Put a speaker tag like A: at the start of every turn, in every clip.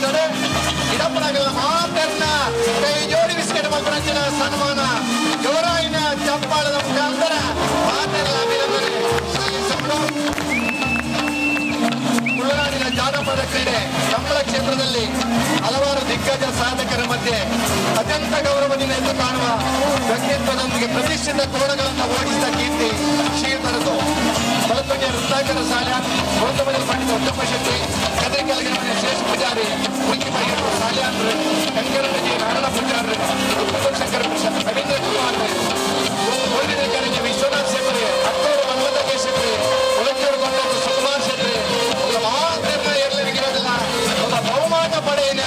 A: ಬಂದರೆ ಇಡಪಡಗಳ ಮಾತನ್ನ ಕೈ ಜೋಡಿಸಿಕೊಂಡು ಮಲ್ಪರಂಚಿನ ಸನ್ಮಾನ ಜೋರಾಯಿನ ಚಪ್ಪಾಳದ ಮುಖಾಂತರ ಮಾತೆಲ್ಲ ಅಭಿನಂದನೆ ಸಲ್ಲಿಸಿಕೊಂಡು ತುಳುನಾಡಿನ ಜಾನಪದ ಕ್ರೀಡೆ ಕಂಬಳ ಕ್ಷೇತ್ರದಲ್ಲಿ ಹಲವಾರು ದಿಗ್ಗಜ ಸಾಧಕರ ಮಧ್ಯೆ ಅತ್ಯಂತ ಗೌರವದಿಂದ ಎದ್ದು ಕಾಣುವ ವ್ಯಕ್ತಿತ್ವದೊಂದಿಗೆ ಪ್ರತಿಷ್ಠಿತ ಕೋಣಗಳನ್ನು ಓಡಿಸಿದ ಕೀರ್ತಿ ಶ್ರೀಯುತರದು ಬಲತೊಂಡಿಯ ವೃತ್ತಾಕರ ಶಾಲೆ ಗೌತಮದಲ್ಲಿ ಪಂಡಿತ ಉತ್ತಮ ಶೆಟ್ಟಿ ಕದರಿಕೆಲಗಿನ ಶೇಷ ಪೂಜಾರಿ ಮುಖ್ಯಮಂತ್ರಿ ಶಾಲ್ಯಾಂಧ್ರ ಕಂಕರಜಿ ನಾರಾಯಣ ಪೂಜಾರಿ ಶಂಕರ ರವೀಂದ್ರ ಕುಮಾರ್ ಗೋವಿಂದಕರಿಗೆ ವಿಶ್ವನಾಥ್ ಶೆಟ್ಟಿ ಅಕ್ಟೋಬರ್ ಮನ್ಮಥ ಶೆಟ್ಟಿ ಉಳಚೂರು ಕೊಂಡವರು ಸುಕುಮಾರ್ ಶೆಟ್ಟಿ ಮಾತ್ರ ಎಲ್ಲರಿಗಿರೋದಿಲ್ಲ ಒಬ್ಬ ಬಹುಮಾನ ಪಡೆಯಿನ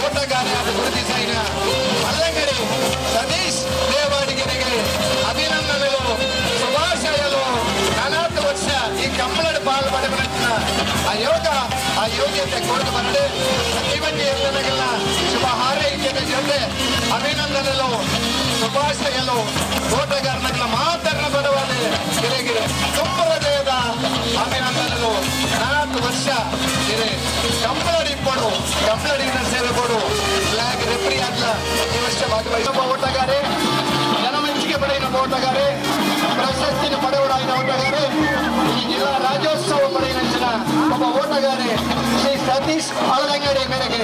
A: ಓಟಗಾರ ಗುರುತಿಸಿನ ಅಲ್ಲಂಗಡಿ ಸತೀಶ್ ದೇವಾಡಿಗೆರೆಗೆ ಅಭಿನಂದನೆಗಳು ಶುಭಾಶಯಗಳು 40 ವರ್ಷ ಈ ಕಂಬಳದ ಪಾಲ್ ಪಡೆದ ಆ ಯೋಗ್ಯತೆ ಕೊಡುಗೆ ಬರಡೆ ಪ್ರತಿಭಟನೆ ಎಲ್ಲರಿಗೆಲ್ಲ ಶುಭ ಹಾರೈಕೆಯ ಜೊತೆ ಅಭಿನಂದನೆಗಳು ಶುಭಾಶಯಗಳು ಓಟಗಾರನ ಮಾತನ್ನ ಬರುವಲ್ಲಿ ಗಿರೆಗಿರೆ ತುಂಬ ಹೃದಯದ ಅಭಿನಂದನೆಗಳು 40 ವರ್ಷ ಗಿರೆ ಕಂಬಳಡಿ ಕೊಡು ಕಂಬಳಡಿನ ಸೇವೆ ಕೊಡು ಫ್ಲಾಗ್ ರೆಫ್ರಿ ಆಗ್ಲ ಈ ವರ್ಷ ಭಾಗವಹಿಸುವ ಓಟಗಾರೆ ಜನಮೆಚ್ಚುಗೆ ಪಡೆಯುವ ಓಟಗಾರೆ ಪ್ರಶಸ್ತಿನ ಪಡೆಯುವ ಓಟಗಾರೆ ಈ ಜಿಲ್ಲಾ ರಾಜ್ಯೋತ್ಸವ ಪಡೆಯುವ ಒಬ್ಬ ಓಟಗಾರೆ ಶ್ರೀ ಸತೀಶ್ ಅಳದಂಗಡಿ ಮೇರೆಗೆ